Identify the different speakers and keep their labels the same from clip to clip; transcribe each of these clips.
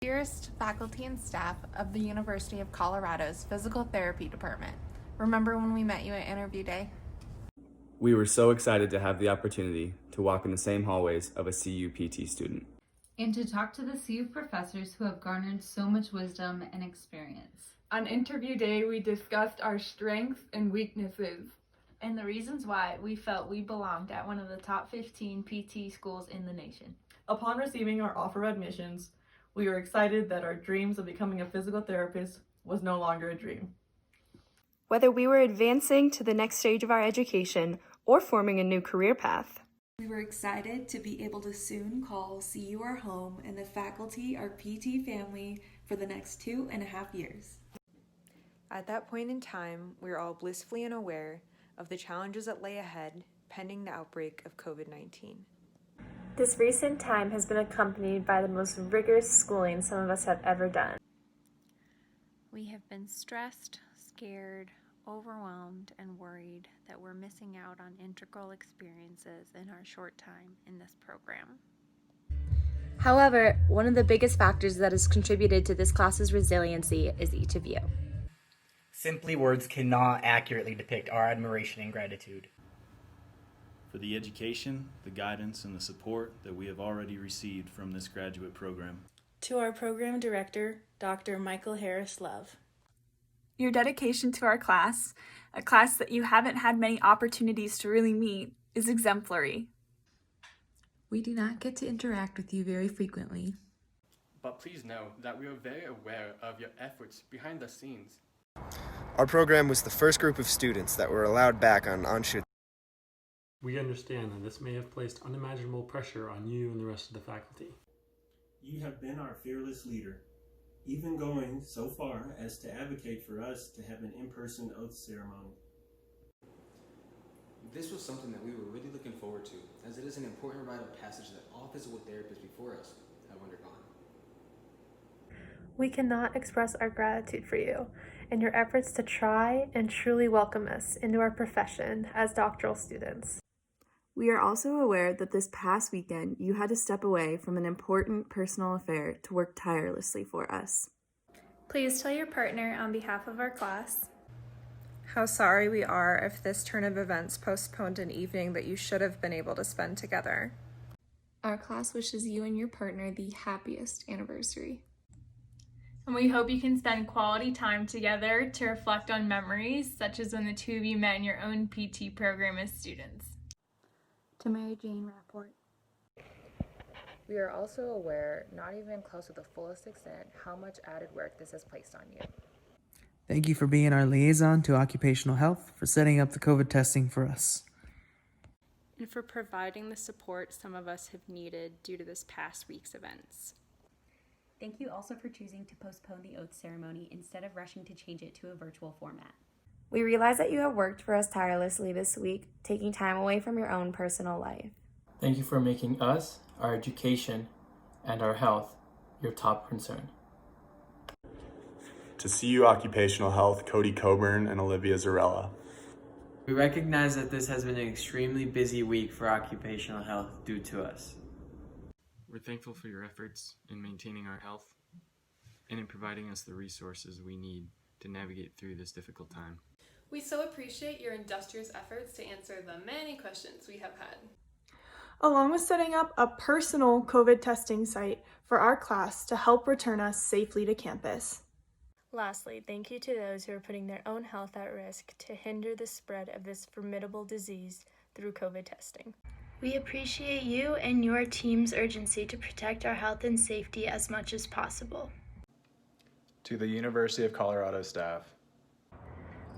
Speaker 1: Dearest faculty and staff of the University of Colorado's Physical Therapy Department, remember when we met you at interview day?
Speaker 2: We were so excited to have the opportunity to walk in the same hallways of a CU PT student.
Speaker 3: And to talk to the CU professors who have garnered so much wisdom and experience.
Speaker 4: On interview day, we discussed our strengths and weaknesses,
Speaker 5: and the reasons why we felt we belonged at one of the top 15 PT schools in the nation.
Speaker 6: Upon receiving our offer of admissions, we were excited that our dreams of becoming a physical therapist was no longer a dream.
Speaker 7: Whether we were advancing to the next stage of our education or forming a new career path,
Speaker 8: we were excited to be able to soon call CU our home and the faculty our PT family for the next 2.5 years.
Speaker 9: At that point in time, we were all blissfully unaware of the challenges that lay ahead pending the outbreak of COVID-19.
Speaker 10: This recent time has been accompanied by the most rigorous schooling some of us have ever done.
Speaker 11: We have been stressed, scared, overwhelmed, and worried that we're missing out on integral experiences in our short time in this program.
Speaker 12: However, one of the biggest factors that has contributed to this class's resiliency is each of you.
Speaker 13: Simply words cannot accurately depict our admiration and gratitude
Speaker 14: for the education, the guidance, and the support that we have already received from this graduate program.
Speaker 15: To our program director, Dr. Michael Harris Love.
Speaker 16: Your dedication to our class, a class that you haven't had many opportunities to really meet, is exemplary.
Speaker 17: We do not get to interact with you very frequently.
Speaker 18: But please know that we are very aware of your efforts behind the scenes.
Speaker 19: Our program was the first group of students that were allowed back on onshore.
Speaker 20: We understand that this may have placed unimaginable pressure on you and the rest of the faculty.
Speaker 3: You have been our fearless leader, even going so far as to advocate for us to have an in-person oath ceremony.
Speaker 2: This was something that we were really looking forward to, as it is an important rite of passage that all physical therapists before us have undergone.
Speaker 10: We cannot express our gratitude for you and your efforts to try and truly welcome us into our profession as doctoral students.
Speaker 7: We are also aware that this past weekend you had to step away from an important personal affair to work tirelessly for us.
Speaker 10: Please tell your partner on behalf of our class
Speaker 9: how sorry we are if this turn of events postponed an evening that you should have been able to spend together.
Speaker 1: Our class wishes you and your partner the happiest anniversary.
Speaker 4: And we hope you can spend quality time together to reflect on memories, such as when the two of you met in your own PT program as students.
Speaker 11: To Mary Jane Rapport.
Speaker 5: We are also aware, not even close to the fullest extent, how much added work this has placed on you.
Speaker 6: Thank you for being our liaison to occupational health, for setting up the COVID testing for us,
Speaker 7: and for providing the support some of us have needed due to this past week's events.
Speaker 8: Thank you also for choosing to postpone the oath ceremony instead of rushing to change it to a virtual format.
Speaker 10: We realize that you have worked for us tirelessly this week, taking time away from your own personal life.
Speaker 20: Thank you for making us, our education, and our health your top concern.
Speaker 2: To CU Occupational Health, Cody Coburn and Olivia Zarella.
Speaker 10: We recognize that this has been an extremely busy week for occupational health due to us.
Speaker 20: We're thankful for your efforts in maintaining our health and in providing us the resources we need to navigate through this difficult time.
Speaker 4: We so appreciate your industrious efforts to answer the many questions we have had.
Speaker 16: Along with setting up a personal COVID testing site for our class to help return us safely to campus.
Speaker 10: Lastly, thank you to those who are putting their own health at risk to hinder the spread of this formidable disease through COVID testing.
Speaker 13: We appreciate you and your team's urgency to protect our health and safety as much as possible.
Speaker 4: To the University of Colorado staff.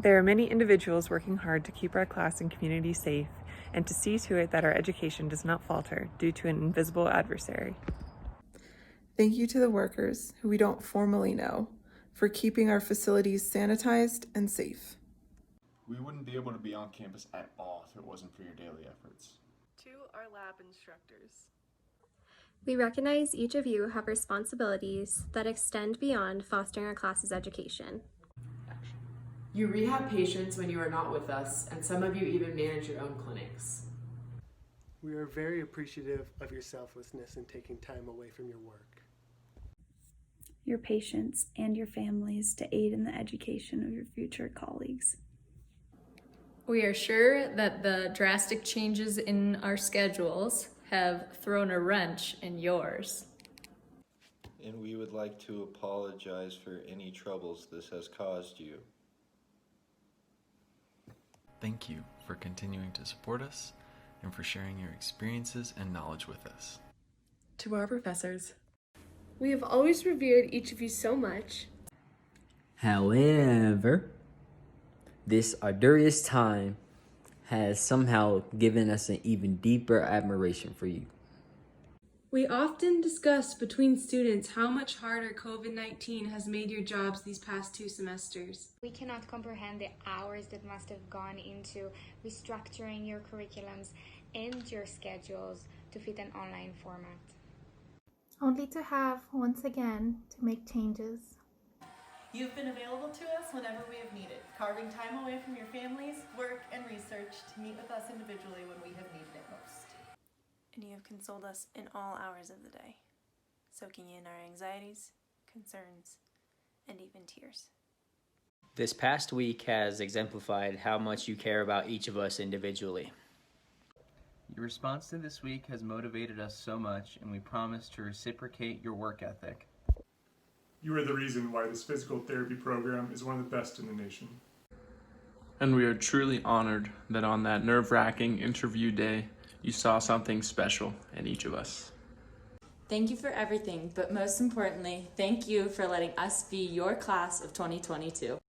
Speaker 9: There are many individuals working hard to keep our class and community safe and to see to it that our education does not falter due to an invisible adversary.
Speaker 16: Thank you to the workers who we don't formally know for keeping our facilities sanitized and safe.
Speaker 4: We wouldn't be able to be on campus at all if it wasn't for your daily efforts.
Speaker 7: To our lab instructors.
Speaker 10: We recognize each of you have responsibilities that extend beyond fostering our class's education.
Speaker 18: You rehab patients when you are not with us, and some of you even manage your own clinics.
Speaker 1: We are very appreciative of your selflessness in taking time away from your work.
Speaker 21: your patients, and your families to aid in the education of your future colleagues.
Speaker 22: We are sure that the drastic changes in our schedules have thrown a wrench in yours.
Speaker 23: And we would like to apologize for any troubles this has caused you.
Speaker 24: Thank you for continuing to support us and for sharing your experiences and knowledge with us.
Speaker 6: To our professors,
Speaker 10: we have always revered each of you so much.
Speaker 25: However, this arduous time has somehow given us an even deeper admiration for you.
Speaker 15: We often discuss between students how much harder COVID-19 has made your jobs these past 2 semesters.
Speaker 26: We cannot comprehend the hours that must have gone into restructuring your curriculums and your schedules to fit an online format.
Speaker 27: Only to have, once again, to make changes.
Speaker 6: you've been available to us whenever we have needed, carving time away from your families, work, and research to meet with us individually when we have needed it most.
Speaker 28: And you have consoled us in all hours of the day, soaking in our anxieties, concerns, and even tears.
Speaker 29: This past week has exemplified how much you care about each of us individually.
Speaker 30: Your response to this week has motivated us so much, and we promise to reciprocate your work ethic.
Speaker 31: You are the reason why this physical therapy program is one of the best in the nation.
Speaker 32: And we are truly honored that on that nerve-wracking interview day, you saw something special in each of us.
Speaker 33: Thank you for everything, but most importantly, thank you for letting us be your class of 2022.